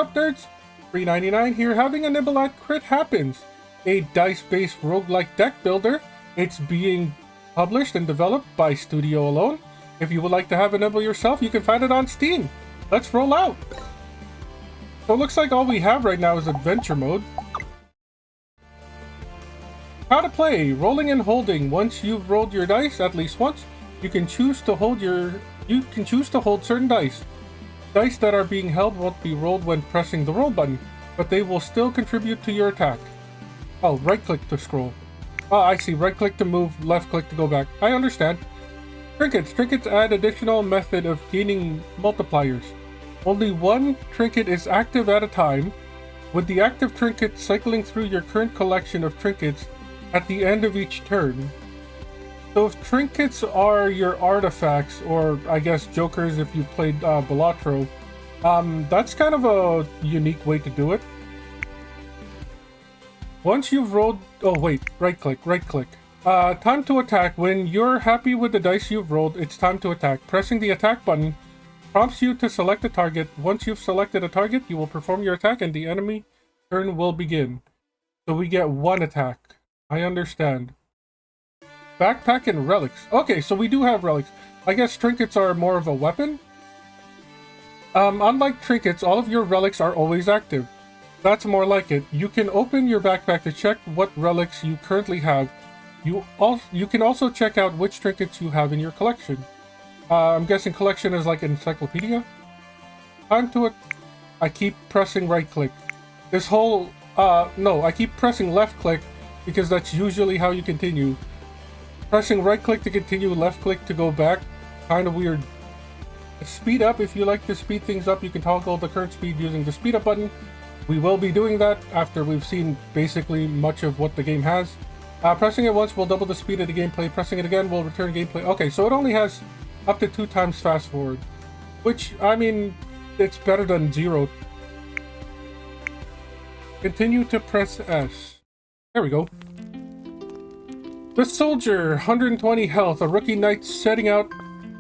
Sup Nerds, 399 here, having a nibble at Crit Happens, a dice-based roguelike deck builder. It's being published and developed by Studio Alone. If you would like to have a nibble yourself, you can find it on Steam. Let's roll out! So it looks like all we have right now is adventure mode. How to play: rolling and holding. Once you've rolled your dice at least once, you can choose to hold certain dice. Dice that are being held won't be rolled when pressing the roll button, but they will still contribute to your attack. Oh, right click to scroll. Oh, I see. Right click to move, left click to go back. I understand. Trinkets. Trinkets add additional method of gaining multipliers. Only one trinket is active at a time, with the active trinket cycling through your current collection of trinkets at the end of each turn. So if trinkets are your artifacts, or I guess jokers if you played Balatro, that's kind of a unique way to do it. Once you've rolled... Oh wait, right click. Time to attack. When you're happy with the dice you've rolled, it's time to attack. Pressing the attack button prompts you to select a target. Once you've selected a target, you will perform your attack and the enemy turn will begin. So we get one attack. I understand. Backpack and relics. Okay, so we do have relics. I guess trinkets are more of a weapon? Unlike trinkets, all of your relics are always active. That's more like it. You can open your backpack to check what relics you currently have. You can also check out which trinkets you have in your collection. I'm guessing collection is like encyclopedia? Time to it. I keep pressing right click. This whole... no, I keep pressing left click because that's usually how you continue. Pressing right click to continue, left click to go back. Kind of weird. Speed up. If you like to speed things up, you can toggle the current speed using the speed up button. We will be doing that after we've seen basically much of what the game has. Pressing it once will double the speed of the gameplay. Pressing it again will return gameplay. Okay, so it only has up to 2 times fast forward. Which, I mean, it's better than 0. Continue to press S. There we go. The Soldier, 120 health, a rookie knight setting out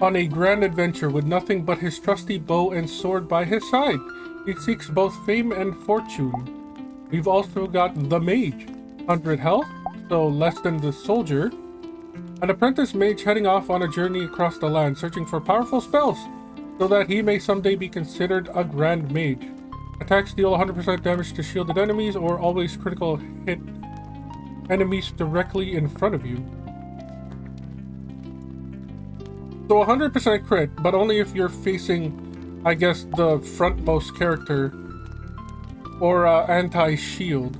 on a grand adventure with nothing but his trusty bow and sword by his side. He seeks both fame and fortune. We've also got the Mage, 100 health, so less than the Soldier. An apprentice mage heading off on a journey across the land, searching for powerful spells, so that he may someday be considered a grand mage. Attacks deal 100% damage to shielded enemies, or always critical hit enemies directly in front of you. So 100% crit, but only if you're facing, I guess, the frontmost character, or anti-shield.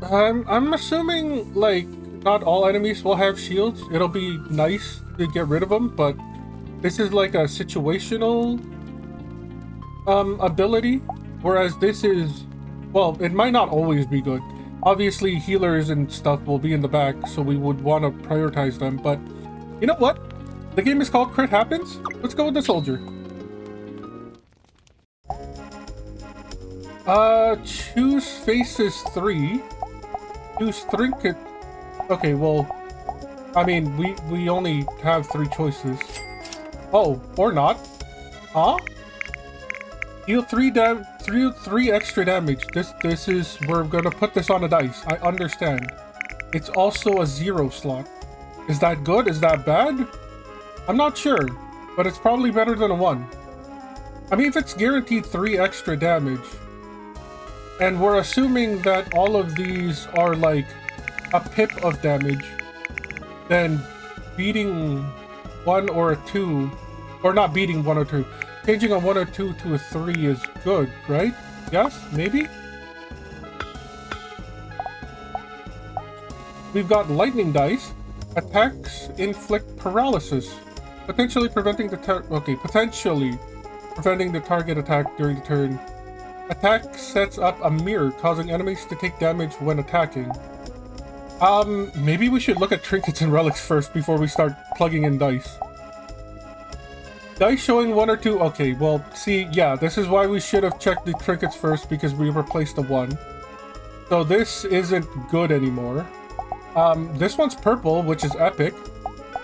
I'm assuming, like, not all enemies will have shields. It'll be nice to get rid of them, but this is like a situational ability, whereas this is, well, it might not always be good. Obviously, healers and stuff will be in the back, so we would want to prioritize them, but you know what? The game is called Crit Happens. Let's go with the Soldier. Choose faces 3. Choose trinket. Okay, well, I mean, we only have 3 choices. Oh, or not. Huh? Deal 3 extra damage. This is, we're gonna put this on a dice. I understand. It's also a 0 slot. Is that good? Is that bad? I'm not sure, but it's probably better than a 1. I mean, if it's guaranteed 3 extra damage, and we're assuming that all of these are like a pip of damage, then beating 1 or a 2, or not beating 1 or 2, changing a 1 or 2 to a 3 is good, right? Yes? Maybe? We've got lightning dice. Attacks inflict paralysis, potentially preventing the target attack during the turn. Attack sets up a mirror, causing enemies to take damage when attacking. Maybe we should look at trinkets and relics first before we start plugging in dice. Dice showing 1 or 2. Okay, well, see, yeah, this is why we should have checked the trinkets first, because we replaced the 1. So this isn't good anymore. This one's purple, which is epic.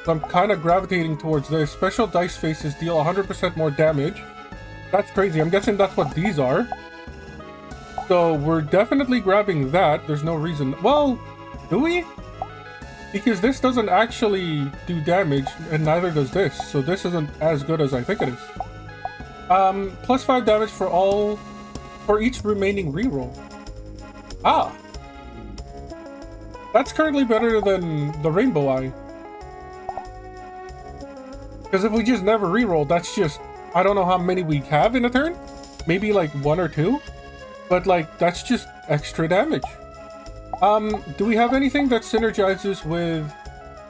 So I'm kind of gravitating towards this. Special dice faces deal 100% more damage. That's crazy. I'm guessing that's what these are. So we're definitely grabbing that. There's no reason. Well, do we? Because this doesn't actually do damage, and neither does this. So this isn't as good as I think it is. Plus 5 damage for each remaining reroll. Ah! That's currently better than the Rainbow Eye. Because if we just never reroll, that's just... I don't know how many we have in a turn. Maybe like 1 or 2. But like, that's just extra damage. Do we have anything that synergizes with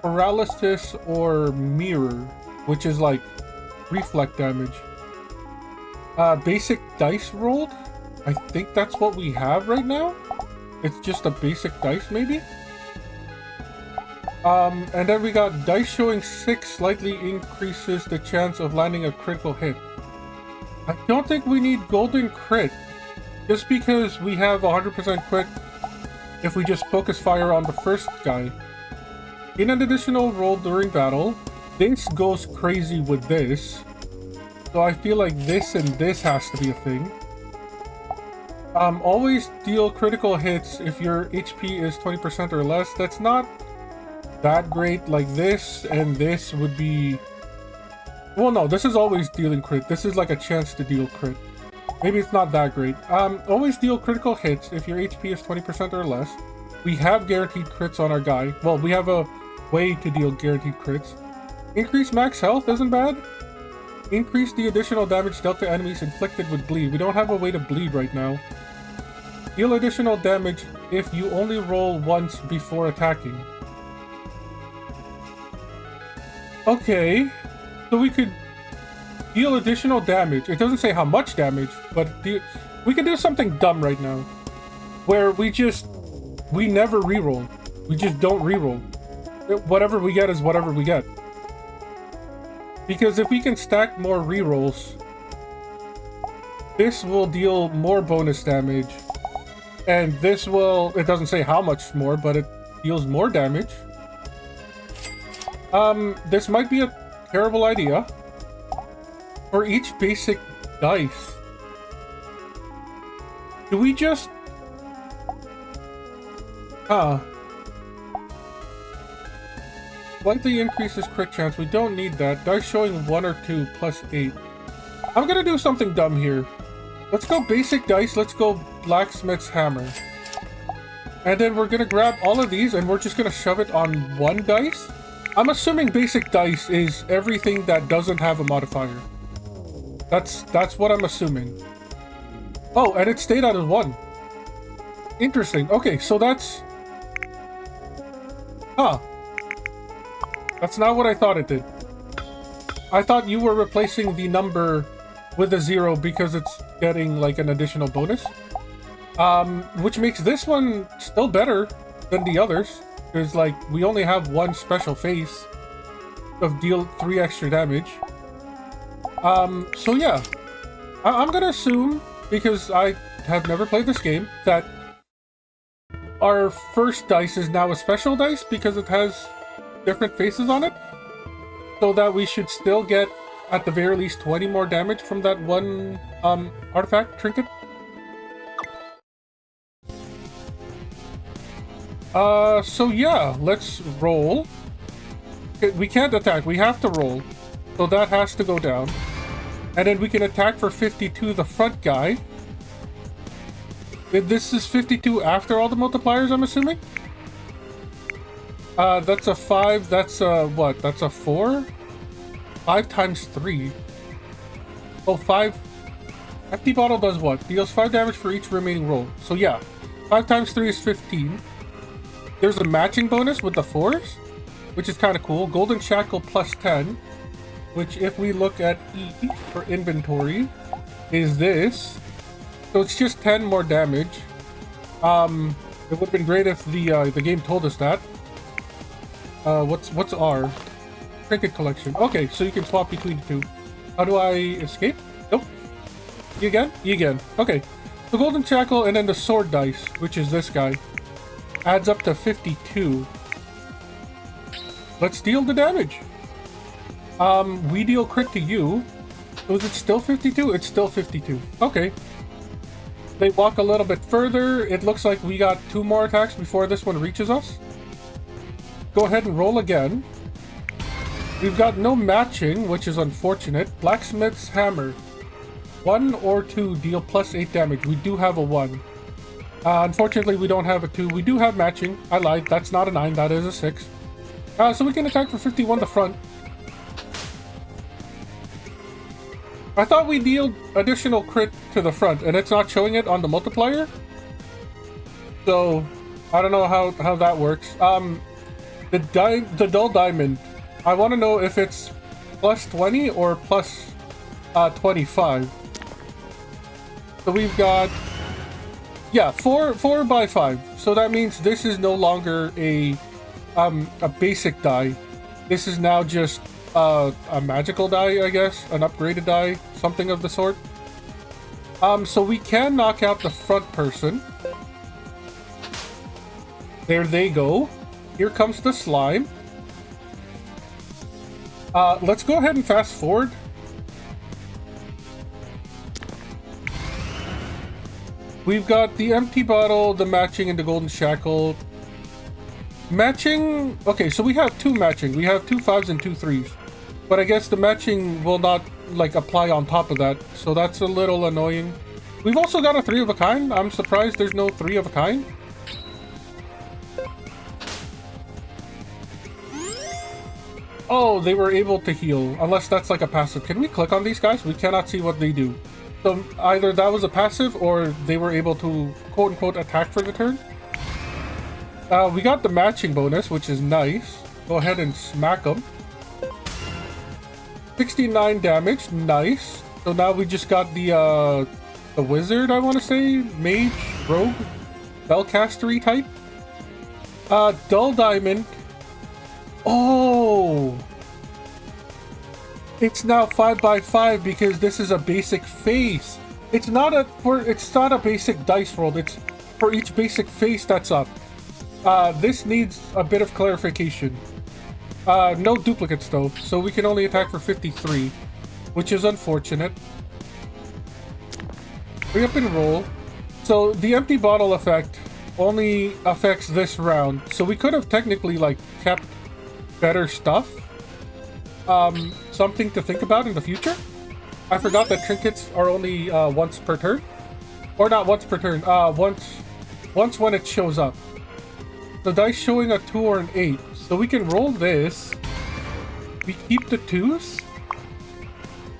paralysis or mirror? Which is like reflect damage. Basic dice rolled? I think that's what we have right now. It's just a basic dice maybe? And then we got dice showing 6 slightly increases the chance of landing a critical hit. I don't think we need golden crit. Just because we have 100% crit if we just focus fire on the first guy. In an additional roll during battle, this goes crazy with this. So I feel like this and this has to be a thing. Always deal critical hits if your HP is 20% or less. That's not that great. Like this and this would be... Well, no, this is always dealing crit. This is like a chance to deal crit. Maybe it's not that great. Always deal critical hits if your HP is 20% or less. We have guaranteed crits on our guy. Well, we have a way to deal guaranteed crits. Increase max health isn't bad. Increase the additional damage dealt to enemies inflicted with bleed. We don't have a way to bleed right now. Deal additional damage if you only roll once before attacking. Okay, so we could deal additional damage. It doesn't say how much damage, but we can do something dumb right now. Where we never reroll. We just don't reroll. Whatever we get is whatever we get. Because if we can stack more rerolls, this will deal more bonus damage. And this will, it doesn't say how much more, but it deals more damage. This might be a terrible idea. For each basic dice, do we just... Slightly increases crit chance. We don't need that. Dice showing 1 or 2 plus 8. I'm gonna do something dumb here. Let's go basic dice. Let's go blacksmith's hammer. And then we're gonna grab all of these and we're just gonna shove it on one dice. I'm assuming basic dice is everything that doesn't have a modifier. That's what I'm assuming. Oh, and it stayed out as 1. Interesting. Okay, so that's... Huh. That's not what I thought it did. I thought you were replacing the number with a 0 because it's getting like an additional bonus. Which makes this one still better than the others. Because like, we only have 1 special phase of deal 3 extra damage. So yeah, I'm gonna assume, because I have never played this game, that our first dice is now a special dice because it has different faces on it. So that we should still get, at the very least, 20 more damage from that one artifact trinket. So yeah, let's roll. We can't attack, we have to roll. So that has to go down. And then we can attack for 52 the front guy. This is 52 after all the multipliers, I'm assuming? That's a 5, that's a, what? That's a 4? 5 times 3. Oh, 5. Empty bottle does what? Deals 5 damage for each remaining roll. So yeah, 5 times 3 is 15. There's a matching bonus with the 4s, which is kind of cool. Golden Shackle plus 10, which if we look at E for inventory, is this. So it's just 10 more damage. It would have been great if the game told us that. What's R? Trinket collection. Okay, so you can swap between the two. How do I escape? Nope. You again? You again. Okay. The Golden Shackle and then the sword dice, which is this guy, adds up to 52. Let's deal the damage. We deal crit to you. So is it still 52? It's still 52. Okay. They walk a little bit further. It looks like we got 2 more attacks before this one reaches us. Go ahead and roll again. We've got no matching, which is unfortunate. Blacksmith's hammer. 1 or 2 deal plus 8 damage. We do have a 1. Unfortunately, we don't have a 2. We do have matching. I lied. That's not a 9. That is a 6. So we can attack for 51 the front. I thought we deal additional crit to the front, and it's not showing it on the multiplier. So, I don't know how that works. The dull diamond. I want to know if it's plus 20 or plus 25. So we've got, yeah, 4 by 5. So that means this is no longer a basic die. This is now just a magical die, I guess, an upgraded die, something of the sort. So we can knock out the front person. There they go. Here comes the slime. Let's go ahead and fast forward. We've got the empty bottle, the matching, and the golden shackle. Matching... Okay, so we have 2 matching. We have 2 5s and 2 3s. But I guess the matching will not, like, apply on top of that. So that's a little annoying. We've also got a 3 of a kind. I'm surprised there's no 3 of a kind. Oh, they were able to heal. Unless that's like a passive. Can we click on these guys? We cannot see what they do. So either that was a passive or they were able to quote-unquote attack for the turn. We got the matching bonus, which is nice. Go ahead and smack them. 69 damage, nice. So now we just got the wizard, I want to say, mage, rogue, spellcastery type. Dull diamond. Oh, it's now 5 by 5 because this is a basic face. It's not a basic dice roll. It's for each basic face that's up. This needs a bit of clarification. No duplicates though, so we can only attack for 53, which is unfortunate. Hurry up and roll. So the empty bottle effect only affects this round, so we could have technically like kept better stuff. Something to think about in the future. I forgot that trinkets are only once per turn, or not once per turn. Once when it shows up. The dice showing a 2 or an 8. So we can roll this. We keep the 2s.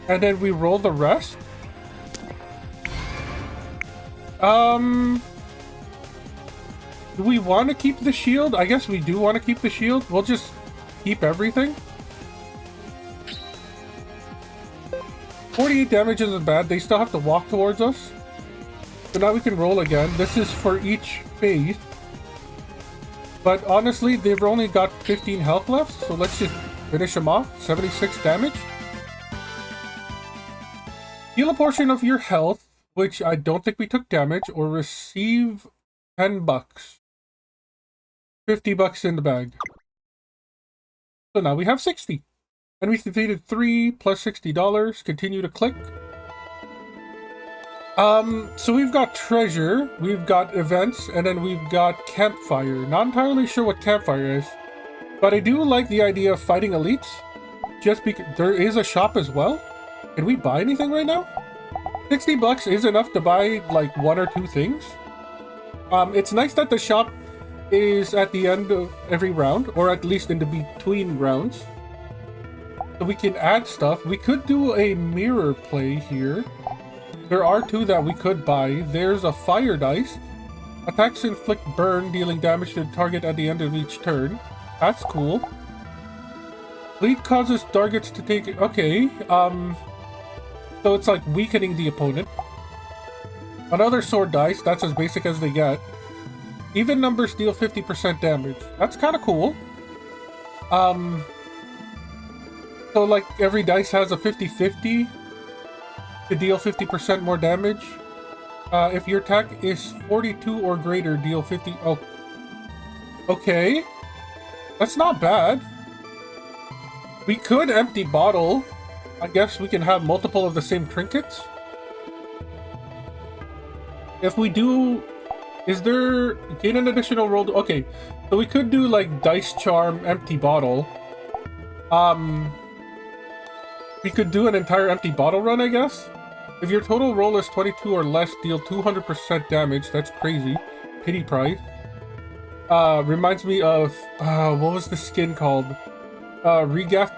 And then we roll the rest. Do we want to keep the shield? I guess we do want to keep the shield. We'll just keep everything. 48 damage isn't bad. They still have to walk towards us. So now we can roll again. This is for each phase. But honestly, they've only got 15 health left, so let's just finish them off. 76 damage. Heal a portion of your health, which I don't think we took damage, or receive 10 bucks. 50 bucks in the bag. So now we have 60. And we defeated 3 plus $60. Continue to click. So we've got treasure, we've got events, and then we've got campfire. Not entirely sure what campfire is, but I do like the idea of fighting elites. Just because there is a shop as well. Can we buy anything right now? 60 bucks is enough to buy like 1 or 2 things. It's nice that the shop is at the end of every round, or at least in the between rounds. So we can add stuff. We could do a mirror play here. There are 2 that we could buy. There's a fire dice. Attacks inflict burn, dealing damage to the target at the end of each turn. That's cool. Bleed causes targets to take... Okay, so it's like weakening the opponent. Another sword dice. That's as basic as they get. Even numbers deal 50% damage. That's kind of cool. So like every dice has a 50-50 to deal 50% more damage. If your attack is 42 or greater, deal 50... Oh. Okay. That's not bad. We could empty bottle. I guess we can have multiple of the same trinkets. If we do, is there gain an additional roll? Okay, so we could do like dice charm, empty bottle. We could do an entire empty bottle run, I guess. If your total roll is 22 or less, deal 200% damage. That's crazy. Pity price. Reminds me of what was the skin called? Regifted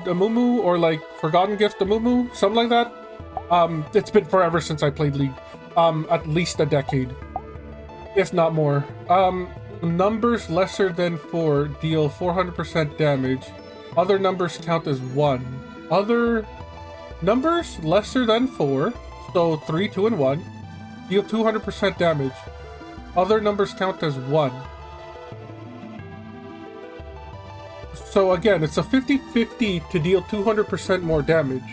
Amumu, or like Forgotten Gift Amumu, something like that. It's been forever since I played League. At least a decade, if not more. Numbers lesser than 4 deal 400% damage. Other numbers count as 1. Other numbers lesser than 4, so 3, 2, and 1, deal 200% damage. Other numbers count as 1. So again, it's a 50-50 to deal 200% more damage.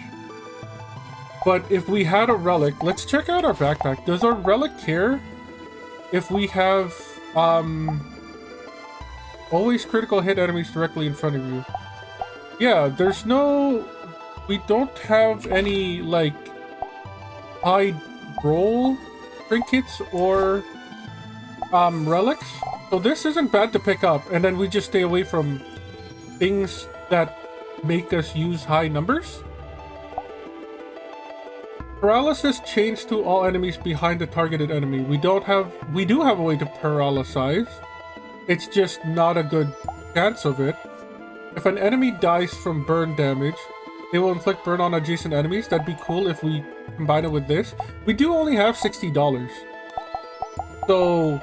But if we had a relic, let's check out our backpack. Does our relic care if we have always critical hit enemies directly in front of you? Yeah, there's no... We don't have any, like, high roll trinkets or relics. So this isn't bad to pick up, and then we just stay away from things that make us use high numbers. Paralysis changed to all enemies behind the targeted enemy. We do have a way to paralyze. It's just not a good chance of it. If an enemy dies from burn damage, they will inflict burn on adjacent enemies. That'd be cool if we combine it with this. We do only have $60. So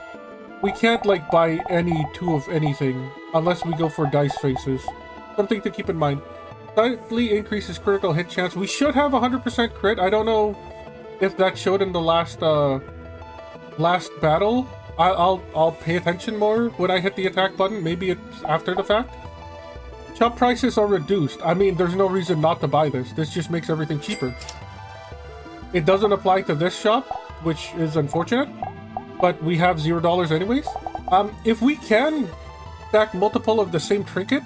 we can't like buy any 2 of anything unless we go for dice faces. Something to keep in mind. Slightly increases critical hit chance. We should have 100% crit. I don't know if that showed in the last battle. I'll pay attention more when I hit the attack button. Maybe it's after the fact. Shop prices are reduced. I mean, there's no reason not to buy this. This just makes everything cheaper. It doesn't apply to this shop, which is unfortunate, but we have $0 anyways. If we can stack multiple of the same trinket,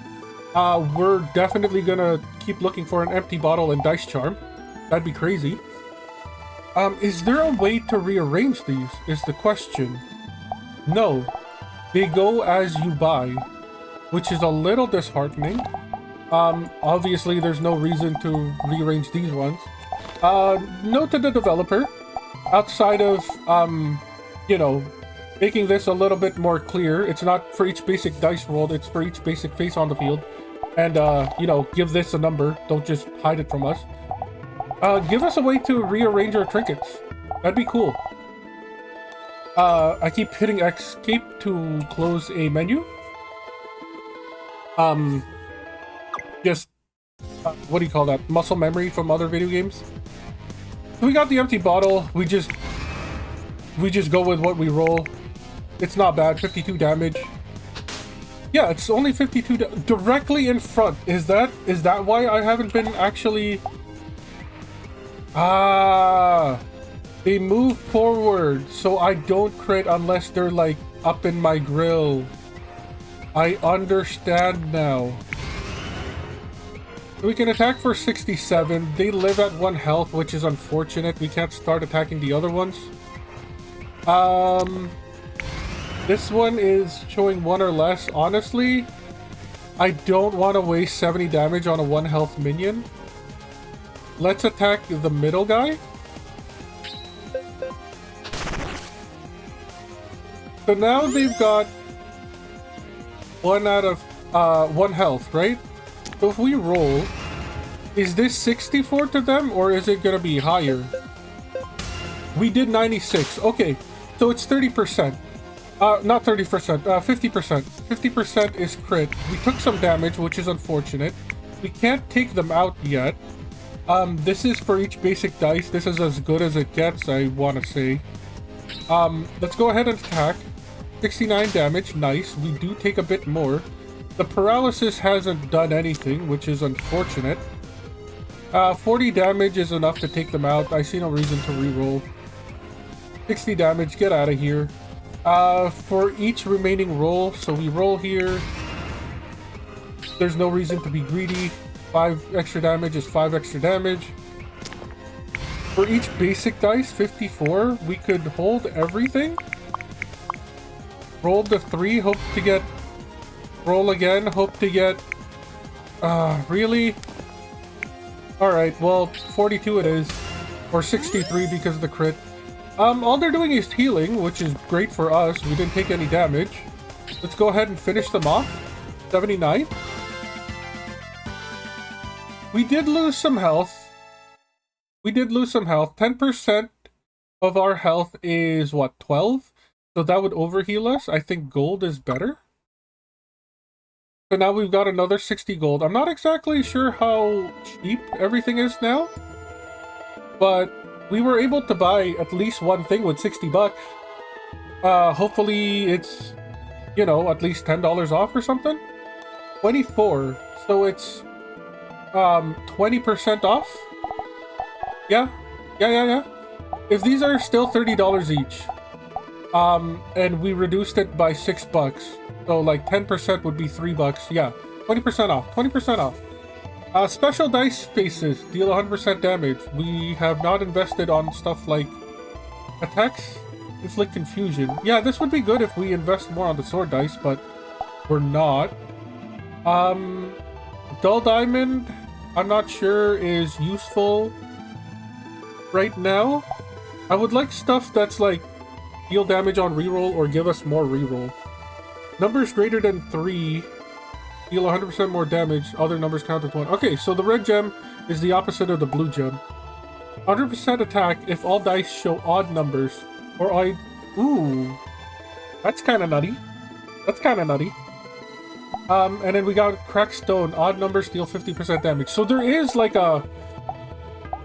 we're definitely gonna keep looking for an empty bottle and dice charm. That'd be crazy. Is there a way to rearrange these, is the question. No. They go as you buy, which is a little disheartening. Obviously, there's no reason to rearrange these ones. Note to the developer, outside of, you know, making this a little bit more clear, it's not for each basic dice rolled, it's for each basic face on the field. And, you know, give this a number. Don't just hide it from us. Give us a way to rearrange our trinkets. That'd be cool. I keep hitting escape to close a menu. Just, what do you call that? Muscle memory from other video games. So we got the empty bottle. We just go with what we roll. It's not bad. 52 damage. Yeah, it's only 52 directly in front. Is that why I haven't been actually... They move forward, so I don't crit unless they're, like, up in my grill. I understand now. We can attack for 67. They live at 1 health, which is unfortunate. We can't start attacking the other ones. This one is showing 1 or less. Honestly, I don't want to waste 70 damage on a 1 health minion. Let's attack the middle guy. So now they've got 1 out of 1 health, right? So if we roll, is this 64 to them, or is it gonna be higher? We did 96. Okay, so it's 30%. Not 30%, 50%. 50% is crit. We took some damage, which is unfortunate. We can't take them out yet. This is for each basic dice. This is as good as it gets, I want to say. Let's go ahead and attack. 69 damage, nice. We do take a bit more. The paralysis hasn't done anything, which is unfortunate. 40 damage is enough to take them out. I see no reason to reroll. 60 damage, get out of here. For each remaining roll, so we roll here. There's no reason to be greedy. 5 extra damage is 5 extra damage. For each basic dice, 54, we could hold everything. Roll the 3, hope to get... Roll again, hope to get... really? Alright, well, 42 it is. Or 63 because of the crit. All they're doing is healing, which is great for us. We didn't take any damage. Let's go ahead and finish them off. 79. We did lose some health. 10% of our health is, what, 12? So that would overheal us. I think gold is better. So now we've got another 60 gold. I'm not exactly sure how cheap everything is now. But we were able to buy at least one thing with 60 bucks. Hopefully it's, you know, at least $10 off or something. 24. So it's 20% off. Yeah. If these are still $30 each, and we reduced it by $6, so like 10% would be $3. Yeah, 20% off. 20% off. Special dice faces deal 100% damage. We have not invested on stuff like attacks, inflict confusion. Yeah, this would be good if we invest more on the sword dice, but we're not. Dull diamond, I'm not sure is useful right now. I would like stuff that's like deal damage on reroll or give us more reroll. Numbers greater than 3 deal 100% more damage. Other numbers count as 1. Okay, so the red gem is the opposite of the blue gem. 100% attack if all dice show odd numbers. Or ooh. That's kind of nutty. And then we got cracked stone. Odd numbers deal 50% damage. So there is like a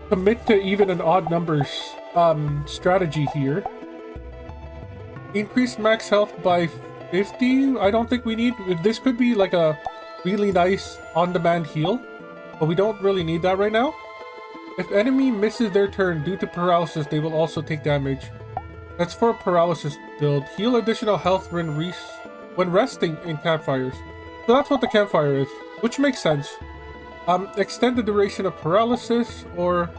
commit to even and odd numbers strategy here. Increase max health by 50. I don't think we need... This could be like a really nice on-demand heal, but we don't really need that right now. If enemy misses their turn due to paralysis, they will also take damage. That's for a paralysis build. Heal additional health when resting in campfires. So that's what the campfire is, which makes sense. Extend the duration of paralysis, or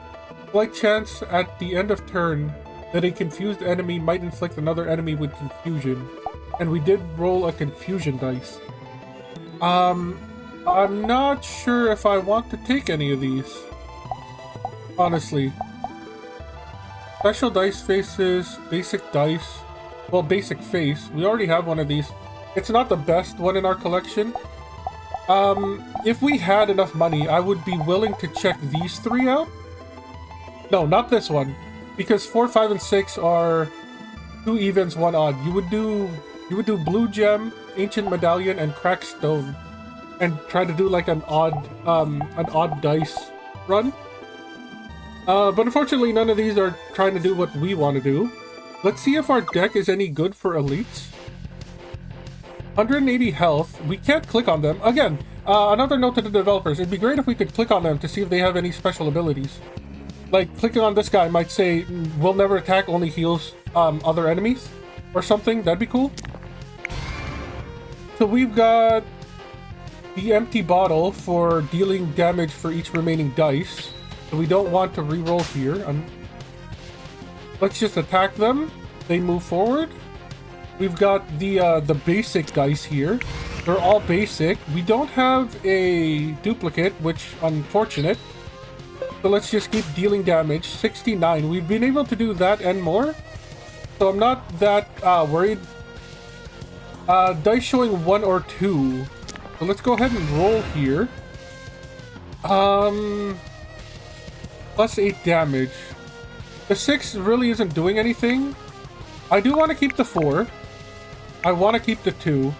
slight chance at the end of turn that a confused enemy might inflict another enemy with confusion. And we did roll a confusion dice. I'm not sure if I want to take any of these, honestly. Special dice faces, basic dice, well, basic face. We already have one of these. It's not the best one in our collection. If we had enough money, I would be willing to check these 3 out. No, not this one. Because 4, 5, and 6 are 2 evens, 1 odd. You would do blue gem, ancient medallion, and cracked stone, and try to do like an odd dice run. But unfortunately, none of these are trying to do what we want to do. Let's see if our deck is any good for elites. 180 health. We can't click on them. Again, another note to the developers. It'd be great if we could click on them to see if they have any special abilities. Like, clicking on this guy might say, will never attack, only heals other enemies, or something. That'd be cool. So we've got the empty bottle for dealing damage for each remaining dice. So we don't want to reroll here. Let's just attack them. They move forward. We've got the basic dice here. They're all basic. We don't have a duplicate, which unfortunate. So let's just keep dealing damage. 69. We've been able to do that and more. So I'm not that worried. Dice showing 1 or 2. So let's go ahead and roll here. Plus 8 damage. The 6 really isn't doing anything. I do want to keep the 4. I want to keep the 2.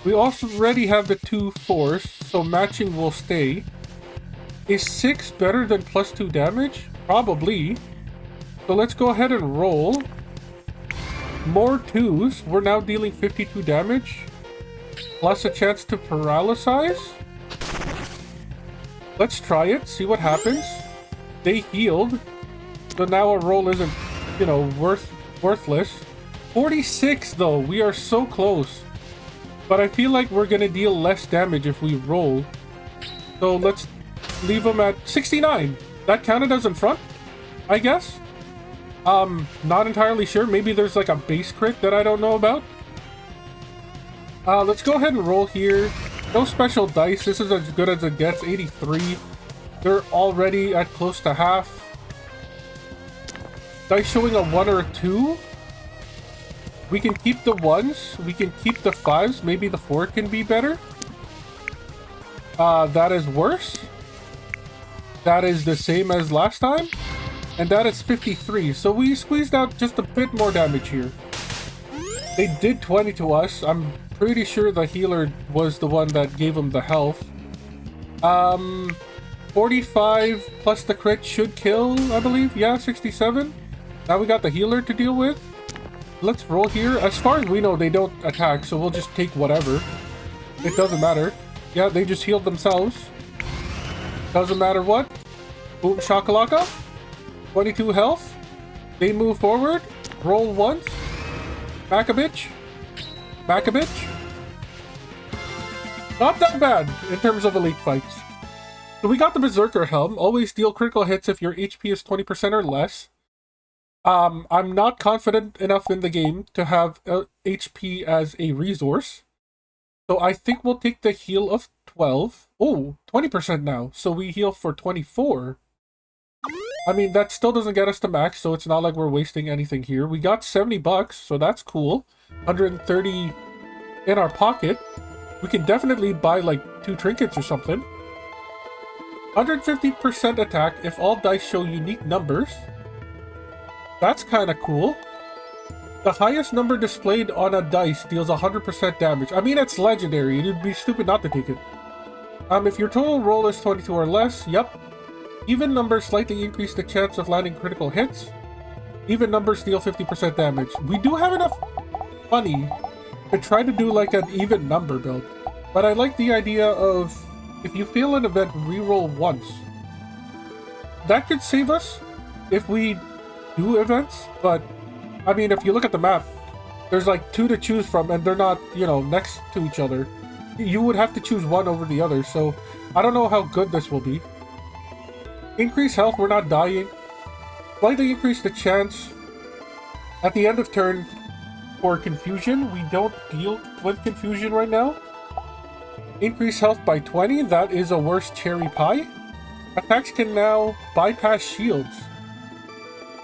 We also already have the 2 4s, so matching will stay. Is 6 better than plus 2 damage? Probably. So let's go ahead and roll. More 2s. We're now dealing 52 damage. Plus a chance to paralyze. Let's try it. See what happens. They healed. So now our roll isn't, you know, worthless. 46 though. We are so close. But I feel like we're gonna deal less damage if we roll. So let's leave them at 69. That counted as in front, I guess. Not entirely sure. Maybe there's like a base crit that I don't know about. Let's go ahead and roll here. No special dice. This is as good as it gets. 83. They're already at close to half. Dice showing a 1 or a 2. We can keep the 1s. We can keep the 5s. Maybe the 4 can be better. That is worse. That is the same as last time. And that is 53. So we squeezed out just a bit more damage here. They did 20 to us. I'm pretty sure the healer was the one that gave him the health. 45 plus the crit should kill, I believe. Yeah, 67. Now we got the healer to deal with. Let's roll here. As far as we know, they don't attack, so we'll just take whatever. It doesn't matter. Yeah, they just healed themselves. Doesn't matter what. Boom shakalaka. 22 health. They move forward. Roll once. Back a bitch. Back a bitch. Not that bad in terms of elite fights. So we got the Berserker Helm. Always deal critical hits if your HP is 20% or less. I'm not confident enough in the game to have HP as a resource. So I think we'll take the heal of 12. Oh, 20% now. So we heal for 24. I mean, that still doesn't get us to max, so it's not like we're wasting anything here. We got 70 bucks, so that's cool. 130 in our pocket. We can definitely buy like 2 trinkets or something. 150% attack if all dice show unique numbers. That's kind of cool. The highest number displayed on a dice deals 100% damage. I mean, it's legendary. It'd be stupid not to take it. If your total roll is 22 or less, yep. Even numbers slightly increase the chance of landing critical hits. Even numbers deal 50% damage. We do have enough money to try to do like an even number build. But I like the idea of, if you fail an event, reroll once. That could save us if we do events, but I mean, if you look at the map, there's like 2 to choose from, and they're not, you know, next to each other. You would have to choose one over the other, so I don't know how good this will be. Increase health, we're not dying. Slightly increase the chance at the end of turn for confusion. We don't deal with confusion right now. Increase health by 20, that is a worse cherry pie. Attacks can now bypass shields.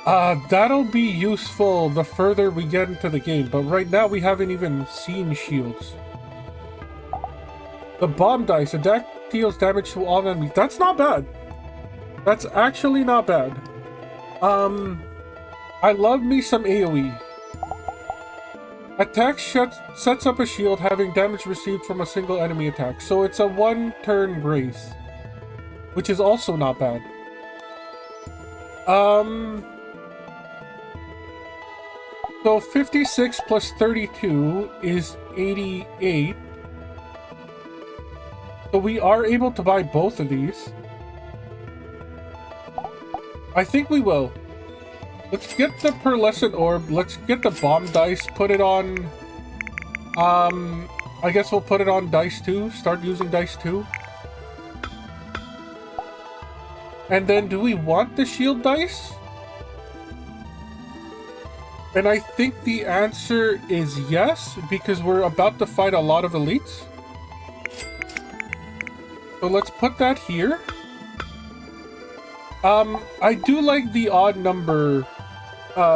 That'll be useful the further we get into the game, but right now we haven't even seen shields. The bomb dice, a deck deals damage to all enemies. That's not bad. That's actually not bad. I love me some AoE. Attack sets up a shield having damage received from a single enemy attack. So it's a 1-turn grace, which is also not bad. So 56 plus 32 is 88. So we are able to buy both of these. I think we will. Let's get the pearlescent orb. Let's get the bomb dice. Put it on... I guess we'll put it on dice 2. Start using dice 2. And then do we want the shield dice? And I think the answer is yes, because we're about to fight a lot of elites. So let's put that here. I do like the odd number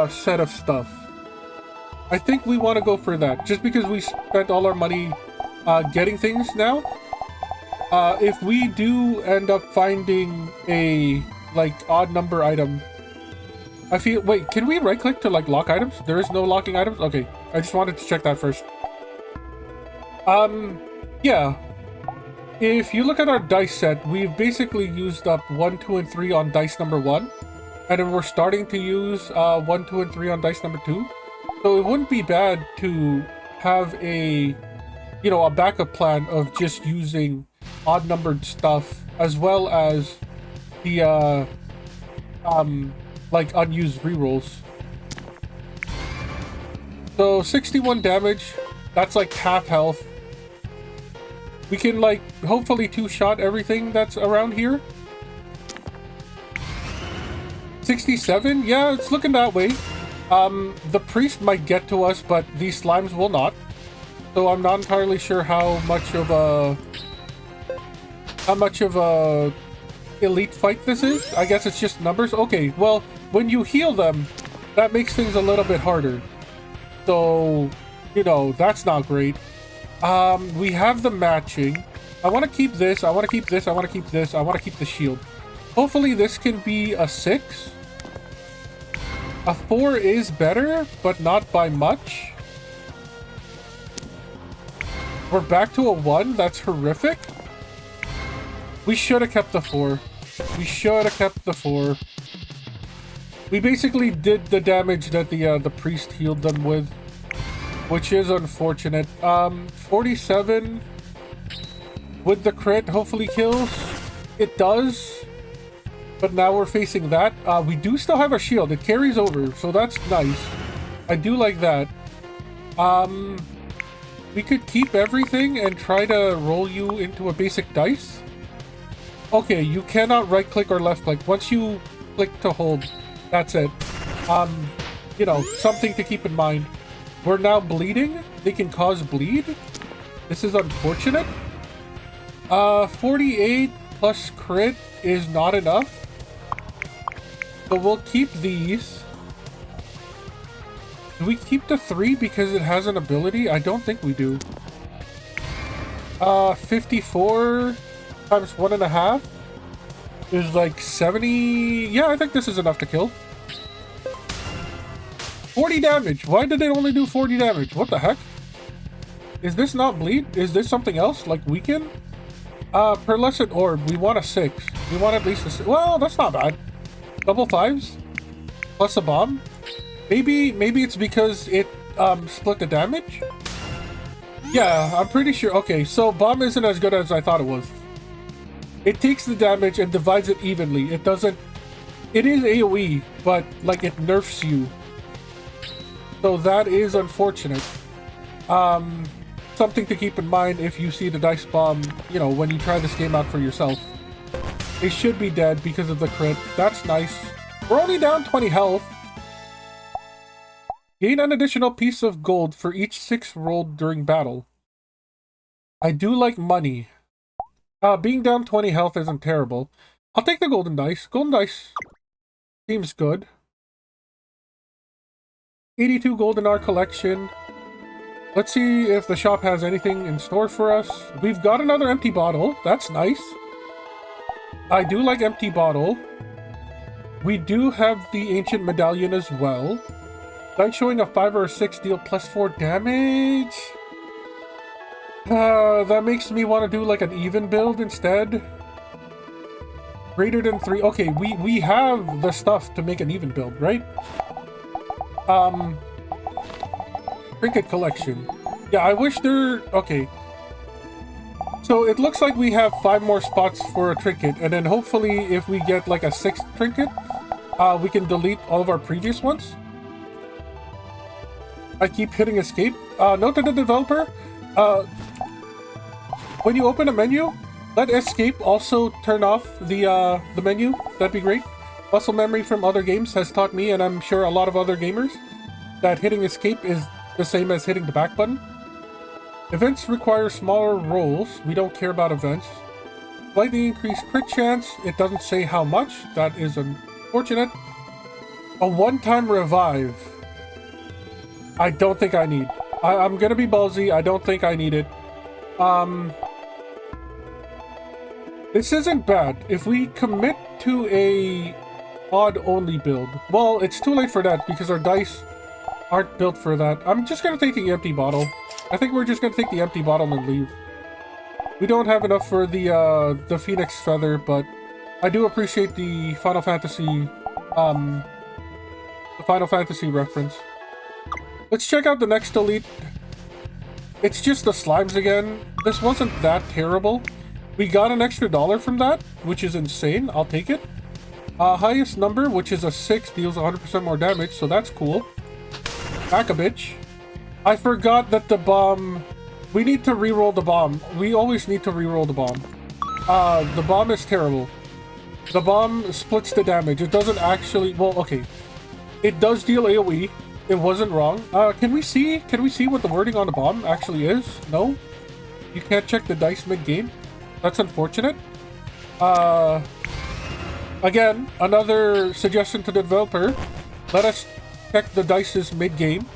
set of stuff. I think we want to go for that, just because we spent all our money getting things now. If we do end up finding a like odd number item, I feel... Wait, can we right click to like lock items? There is no locking items? Okay, I just wanted to check that first. Yeah. If you look at our dice set, we've basically used up 1, 2, and 3 on dice number 1. And then we're starting to use 1, 2, and 3 on dice number 2. So it wouldn't be bad to have a, you know, a backup plan of just using odd numbered stuff, as well as the, like unused rerolls. So 61 damage, that's like half health. We can like hopefully 2-shot everything that's around here. 67? Yeah, it's looking that way. The priest might get to us, but these slimes will not. So I'm not entirely sure how much of a elite fight this is. I guess it's just numbers. Okay, well, when you heal them, that makes things a little bit harder. So, you know, that's not great. We have the matching. I want to keep this. I want to keep this. I want to keep this. I want to keep the shield. Hopefully this can be a 6. A 4 is better, but not by much. We're back to a 1. That's horrific. We should have kept the 4. We should have kept the 4. We basically did the damage that the priest healed them with, which is unfortunate. 47 with the crit hopefully kills. It does. But now we're facing that. We do still have a shield. It carries over, so that's nice. I do like that. We could keep everything and try to roll you into a basic dice. Okay, you cannot right-click or left-click. Once you click to hold, that's it. You know, something to keep in mind. We're now bleeding. They can cause bleed. This is unfortunate. 48 plus crit is not enough. So we'll keep these. Do we keep the 3 because it has an ability? I don't think we do. 54 times 1.5 is like 70. Yeah, I think this is enough to kill. 40 damage. Why did it only do 40 damage? What the heck? Is this not bleed? Is this something else? Like weaken? Pearlescent orb. We want a 6. We want at least a 6. Well, that's not bad. Double 5s? Plus a bomb? Maybe it's because it split the damage? Yeah, I'm pretty sure. Okay, so bomb isn't as good as I thought it was. It takes the damage and divides it evenly. It doesn't... It is AoE, but like it nerfs you. So that is unfortunate. Something to keep in mind if you see the dice bomb, you know, when you try this game out for yourself. They should be dead because of the crit. That's nice. We're only down 20 health. Gain an additional piece of gold for each 6 rolled during battle. I do like money. Being down 20 health isn't terrible. I'll take the golden dice. Golden dice seems good. 82 gold in our collection. Let's see if the shop has anything in store for us. We've got another empty bottle. That's nice. I do like empty bottle. We do have the ancient medallion as well. Dice showing a 5 or a 6 deal plus 4 damage. That makes me want to do like an even build instead. Greater than 3. Okay, we have the stuff to make an even build, right? Trinket collection. Yeah, I wish there... Okay. So it looks like we have 5 more spots for a trinket, and then hopefully if we get like a 6th trinket, we can delete all of our previous ones. I keep hitting escape. Note to the developer, when you open a menu, let escape also turn off the menu. That'd be great. Muscle memory from other games has taught me, and I'm sure a lot of other gamers, that hitting escape is the same as hitting the back button. Events require smaller rolls. We don't care about events. Slightly increased crit chance. It doesn't say how much. That is unfortunate. A one-time revive. I don't think I need. I'm gonna be ballsy. I don't think I need it. This isn't bad. If we commit to a odd-only build. Well, it's too late for that because our dice aren't built for that. I'm just gonna take the empty bottle. I think we're just gonna take the empty bottle and leave. We don't have enough for the Phoenix Feather, but I do appreciate the Final Fantasy reference. Let's check out the next elite. It's just the slimes again. This wasn't that terrible. We got an extra $1 from that, which is insane. I'll take it. Highest number, which is a 6, deals 100% more damage, so that's cool. Back a bitch. I forgot that the bomb... We need to re-roll the bomb. We always need to re-roll the bomb. The bomb is terrible. The bomb splits the damage. It doesn't actually... Well, okay. It does deal AoE. It wasn't wrong. Can we see what the wording on the bomb actually is? No? You can't check the dice mid-game? That's unfortunate. Again, another suggestion to the developer. Let us check the dices mid-game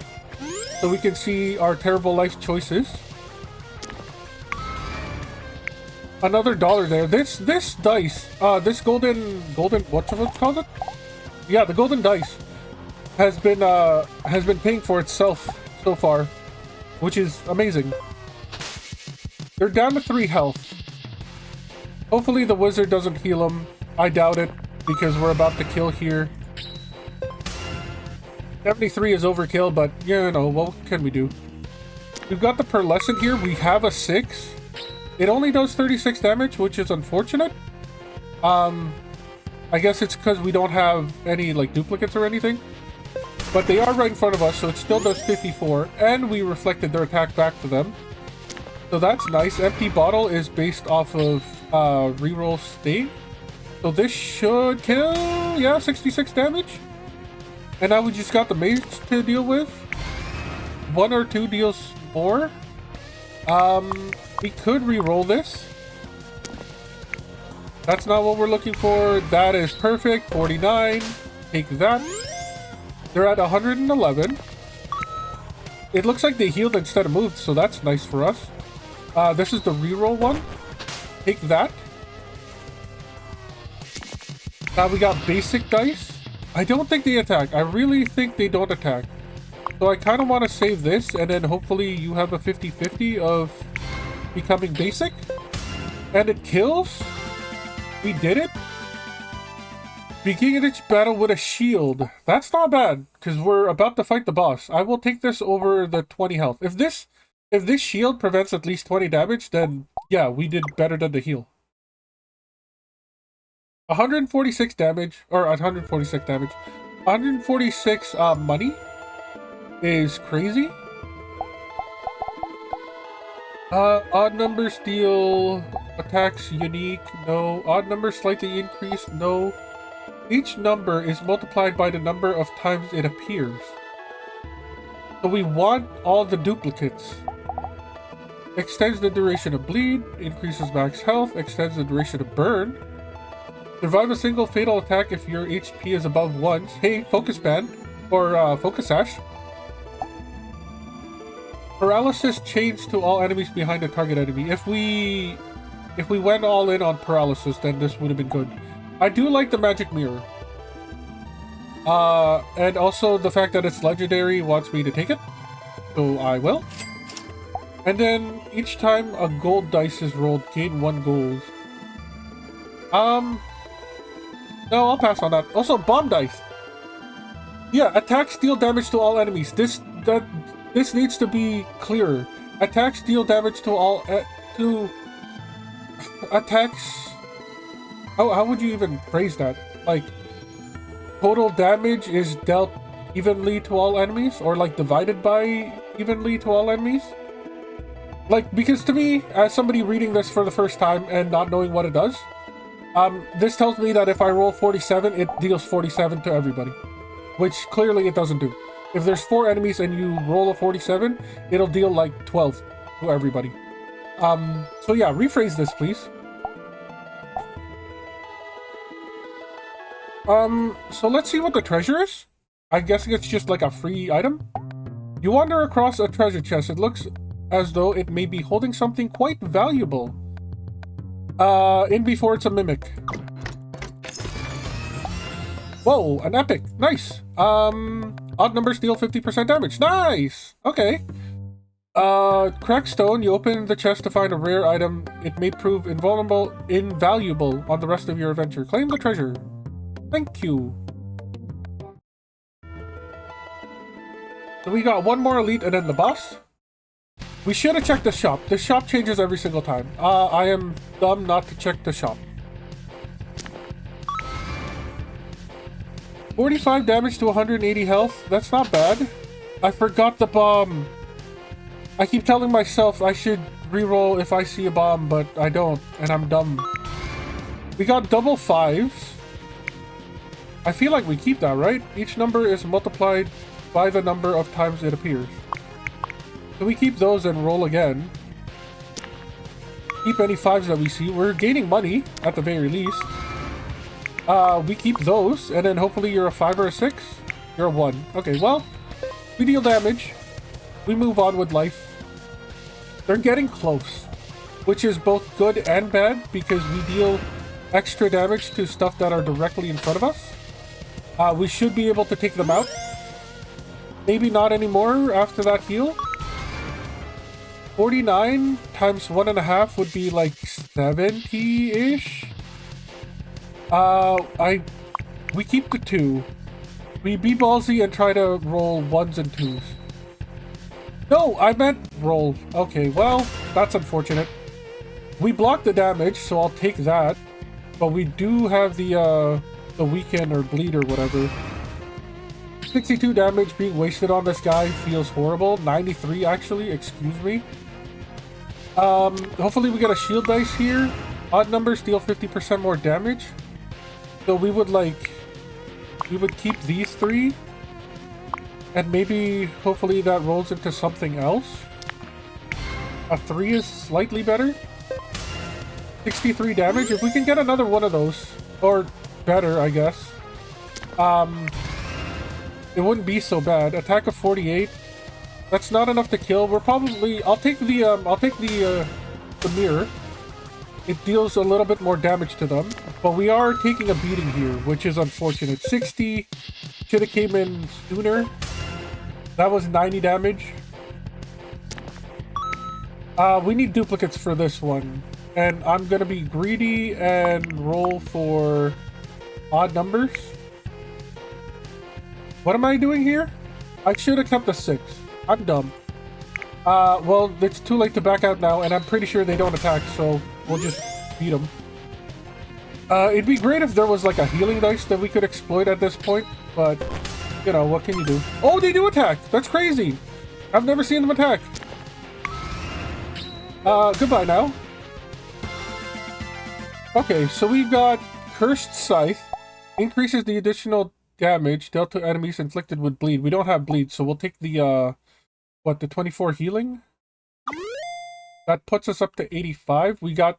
so we can see our terrible life choices. Another $1 there. This dice, this golden what's called it? Yeah, the golden dice has been paying for itself so far, which is amazing. They're down to 3 health. Hopefully the wizard doesn't heal them. I doubt it because we're about to kill here. 73 is overkill, but you know, what can we do? We've got the pearlescent here. We have a 6. It only does 36 damage, which is unfortunate. I guess it's because we don't have any like duplicates or anything. But they are right in front of us, so it still does 54. And we reflected their attack back to them. So that's nice. Empty bottle is based off of reroll state. So this should kill, yeah, 66 damage. And now we just got the mage to deal with. 1 or 2 deals more. We could re-roll this. That's not what we're looking for. That is perfect. 49. Take that. They're at 111. It looks like they healed instead of moved, so that's nice for us. This is the re-roll one. Take that. Now we got basic dice. I don't think they attack. I really think they don't attack. So I kind of want to save this, and then hopefully you have a 50-50 of becoming basic. And it kills. We did it. Begin each battle with a shield. That's not bad, because we're about to fight the boss. I will take this over the 20 health. If this shield prevents at least 20 damage, then yeah, we did better than the heal. 146 damage, or 146 damage. 146 money is crazy. Odd numbers deal attacks unique, no. Odd numbers slightly increased, no. Each number is multiplied by the number of times it appears. So we want all the duplicates. Extends the duration of bleed, increases max health, extends the duration of burn. Survive a single fatal attack if your HP is above 1. Hey, focus band, or focus sash. Paralysis chains to all enemies behind the target enemy. If we went all in on paralysis, then this would have been good. I do like the magic mirror. And also the fact that it's legendary wants me to take it. So I will. And then each time a gold dice is rolled, gain 1 gold. No, I'll pass on that. Also, bomb dice. Yeah, attacks deal damage to all enemies. This needs to be clearer. Attacks deal damage to all attacks. How would you even phrase that? Like, total damage is dealt evenly to all enemies, or like divided by evenly to all enemies. Like, because to me, as somebody reading this for the first time and not knowing what it does, this tells me that if I roll 47, it deals 47 to everybody, which clearly it doesn't do. If there's 4 enemies and you roll a 47, it'll deal like 12 to everybody. So yeah, rephrase this, please. So let's see what the treasure is. I'm guessing it's just like a free item. You wander across a treasure chest. It looks as though it may be holding something quite valuable. In before it's a mimic. Whoa, an epic. Nice. Odd numbers deal 50% damage. Nice! Okay. Cracked stone. You open the chest to find a rare item. It may prove invaluable on the rest of your adventure. Claim the treasure. Thank you. So we got 1 more elite and then the boss. We should have checked the shop. The shop changes every single time. I am dumb not to check the shop. 45 damage to 180 health. That's not bad. I forgot the bomb. I keep telling myself I should reroll if I see a bomb, but I don't, and I'm dumb. We got double fives. I feel like we keep that, right? Each number is multiplied by the number of times it appears. So we keep those and roll again. Keep any fives that we see. We're gaining money, at the very least. We keep those, and then hopefully you're a 5 or a 6. You're a 1. Okay, well, we deal damage. We move on with life. They're getting close, which is both good and bad because we deal extra damage to stuff that are directly in front of us. We should be able to take them out. Maybe not anymore after that heal. 49 times 1.5 would be like 70-ish. We keep the 2. We be ballsy and try to roll 1s and 2s. No, I meant roll. Okay, well, that's unfortunate. We block the damage, so I'll take that. But we do have the weaken or bleed or whatever. 62 damage being wasted on this guy feels horrible. 93 actually, excuse me. Hopefully we get a shield dice here. Odd numbers deal 50% more damage. So we would keep these 3. And maybe, hopefully that rolls into something else. A 3 is slightly better. 63 damage. If we can get another one of those, or better, I guess. It wouldn't be so bad. Attack of 48. That's not enough to kill. We're probably... I'll take the mirror. It deals a little bit more damage to them. But we are taking a beating here, which is unfortunate. 60 should have came in sooner. That was 90 damage. We need duplicates for this one. And I'm going to be greedy and roll for odd numbers. What am I doing here? I should have kept a 6. I'm dumb. Well, it's too late to back out now, and I'm pretty sure they don't attack, so we'll just beat them. It'd be great if there was like a healing dice that we could exploit at this point, but, you know, what can you do? Oh, they do attack! That's crazy! I've never seen them attack. Goodbye now. Okay, so we've got Cursed Scythe. Increases the additional damage dealt to enemies inflicted with bleed. We don't have bleed, so we'll take the, the 24 healing? That puts us up to 85. We got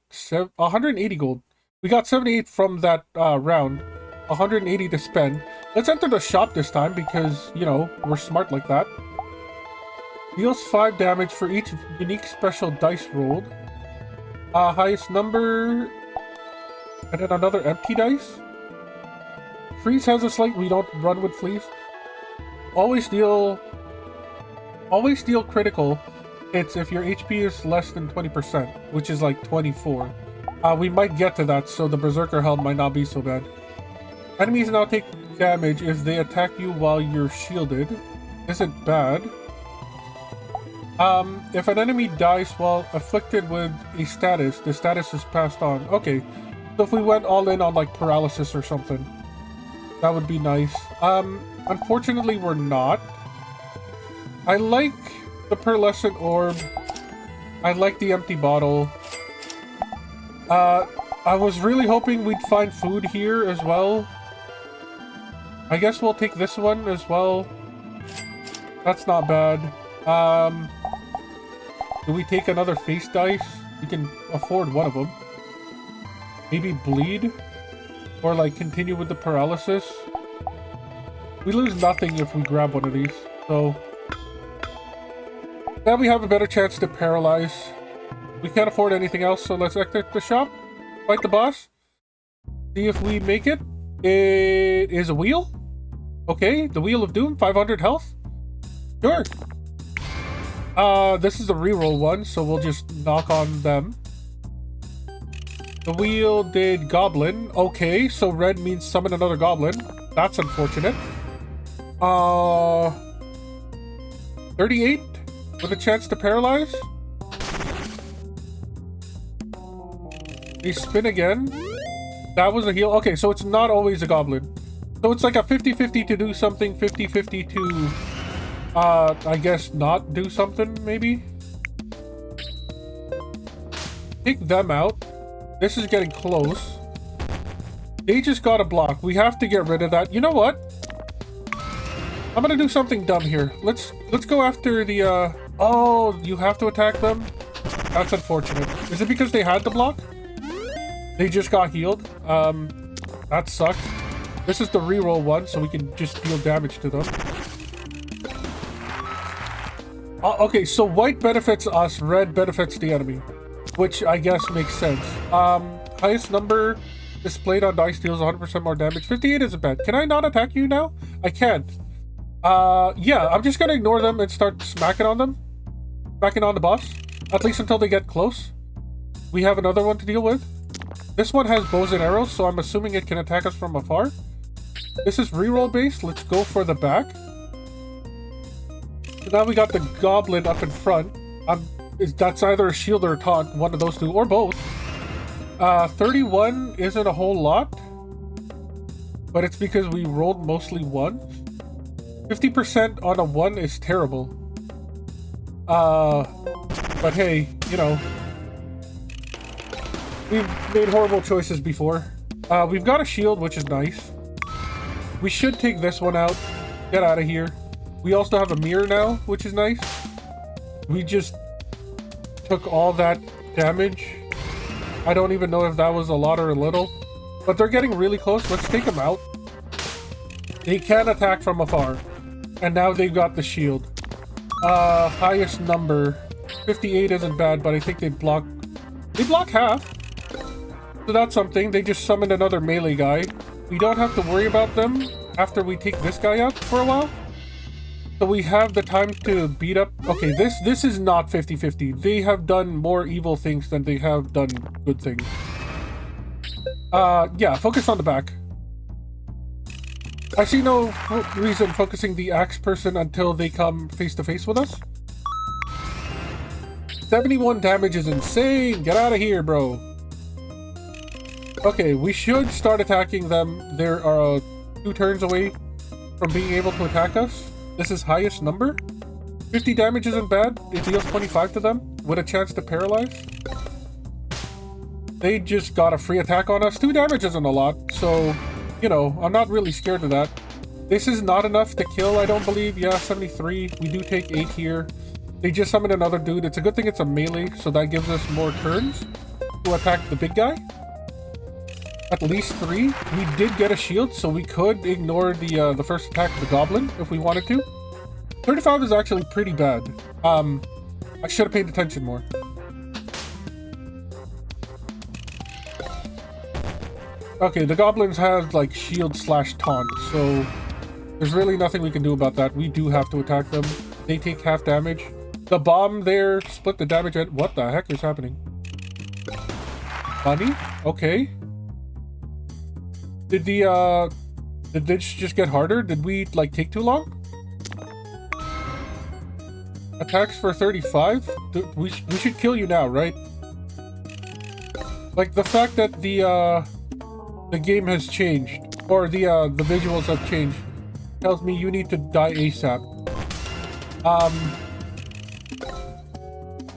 180 gold. We got 78 from that round. 180 to spend. Let's enter the shop this time because, you know, we're smart like that. Deals 5 damage for each unique special dice rolled. Highest number... And then another empty dice. Freeze has a slight... We don't run with fleas. Always deal critical hits if your HP is less than 20%, which is like 24. We might get to that, so the Berserker Helm might not be so bad. Enemies now take damage if they attack you while you're shielded. Isn't bad. If an enemy dies while afflicted with a status, the status is passed on. Okay, so if we went all in on like paralysis or something, that would be nice. Unfortunately, we're not. I like the pearlescent orb. I like the empty bottle. I was really hoping we'd find food here as well. I guess we'll take this one as well. That's not bad. Do we take another face dice? We can afford one of them. Maybe bleed? Or like continue with the paralysis? We lose nothing if we grab one of these, so... Now we have a better chance to paralyze. We can't afford anything else, so let's exit the shop. Fight the boss. See if we make it. It is a wheel. Okay, the Wheel of Doom, 500 health. Sure. This is the reroll one, so we'll just knock on them. The wheel did Goblin. Okay, so red means summon another Goblin. That's unfortunate. 38 with a chance to paralyze. We spin again. That was a heal. Okay, so it's not always a Goblin. So it's like a 50-50 to do something, 50-50 to, I guess not do something, maybe? Take them out. This is getting close. They just got a block. We have to get rid of that. You know what? I'm gonna do something dumb here. Let's go after the, oh, you have to attack them? That's unfortunate. Is it because they had the block? They just got healed? That sucks. This is the reroll one, so we can just deal damage to them. Okay, so white benefits us, red benefits the enemy, which I guess makes sense. Highest number displayed on dice deals 100% more damage. 58 isn't bad. Can I not attack you now? I can't. Yeah, I'm just gonna ignore them and start smacking on them. Smacking on the boss. At least until they get close. We have another one to deal with. This one has bows and arrows, so I'm assuming it can attack us from afar. This is reroll based. Let's go for the back. So now we got the goblin up in front. That's either a shield or a taunt, one of those two, or both. 31 isn't a whole lot, but it's because we rolled mostly ones. 50% on a 1 is terrible. But hey, you know, we've made horrible choices before. We've got a shield, which is nice. We should take this one out. Get out of here. We also have a mirror now, which is nice. We just took all that damage. I don't even know if that was a lot or a little. But they're getting really close. Let's take them out. They can attack from afar. And now they've got the shield. Highest number. 58 isn't bad, but I think they block half. So that's something. They just summoned another melee guy. We don't have to worry about them after we take this guy out for a while. So we have the time to beat up. Okay, this is not 50-50. They have done more evil things than they have done good things. Yeah, focus on the back. I see no reason focusing the axe person until they come face to face with us. 71 damage is insane. Get out of here, bro. Okay, we should start attacking them. There are 2 turns away from being able to attack us. This is highest number. 50 damage isn't bad. It deals 25 to them with a chance to paralyze. They just got a free attack on us. 2 damage isn't a lot, so, you know, I'm not really scared of that. This is not enough to kill, I don't believe. Yeah, 73. We do take 8 here. They just summoned another dude. It's a good thing it's a melee, so that gives us more turns to attack the big guy. At least 3. We did get a shield, so we could ignore the first attack of the goblin if we wanted to. 35 is actually pretty bad. I should have paid attention more. Okay, the goblins have like shield / taunt, so there's really nothing we can do about that. We do have to attack them. They take half damage. The bomb there split the damage at... What the heck is happening? Bunny? Okay. Did this just get harder? Did we, like, take too long? Attacks for 35? We should kill you now, right? Like, the fact that the game has changed, or the visuals have changed, tells me you need to die ASAP.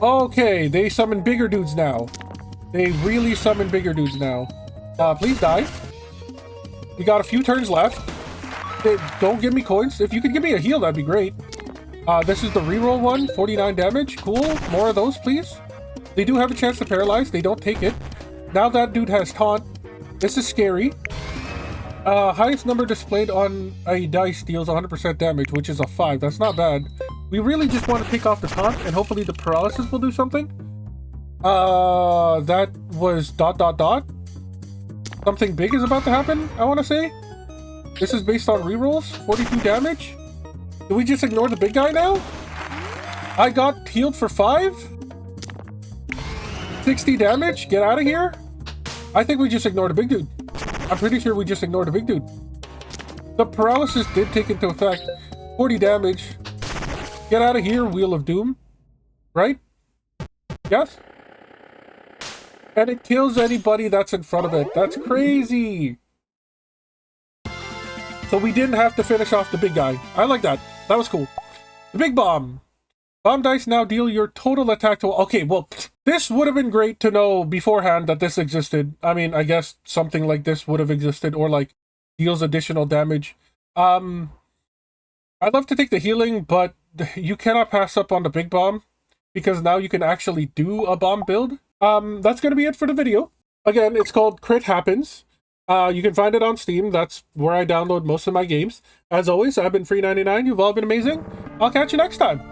Okay, they summon bigger dudes now. They really summon bigger dudes now. Please die. We got a few turns left. Don't give me coins. If you could give me a heal, that'd be great. This is the reroll one. 49 damage. Cool. More of those, please. They do have a chance to paralyze. They don't take it. Now that dude has taunt. This is scary. Highest number displayed on a dice deals 100% damage, which is a 5. That's not bad. We really just want to take off the taunt, and hopefully the paralysis will do something. That was ... Something big is about to happen, I want to say. This is based on rerolls. 42 damage. Do we just ignore the big guy now? I got healed for 5. 60 damage. Get out of here. I think we just ignored a big dude. I'm pretty sure we just ignored a big dude. The paralysis did take into effect. 40 damage. Get out of here, Wheel of Doom. Right? Yes? And it kills anybody that's in front of it. That's crazy. So we didn't have to finish off the big guy. I like that. That was cool. The big bomb. Bomb dice now deal your total attack to... Okay, well, This would have been great to know beforehand that this existed. I mean, I guess something like this would have existed, or like deals additional damage. I'd love to take the healing, but you cannot pass up on the big bomb, because now you can actually do a bomb build. That's going to be it for the video. Again, it's called Crit Happens. You can find it on Steam. That's where I download most of my games. As always, I've been Free99. You've all been amazing. I'll catch you next time.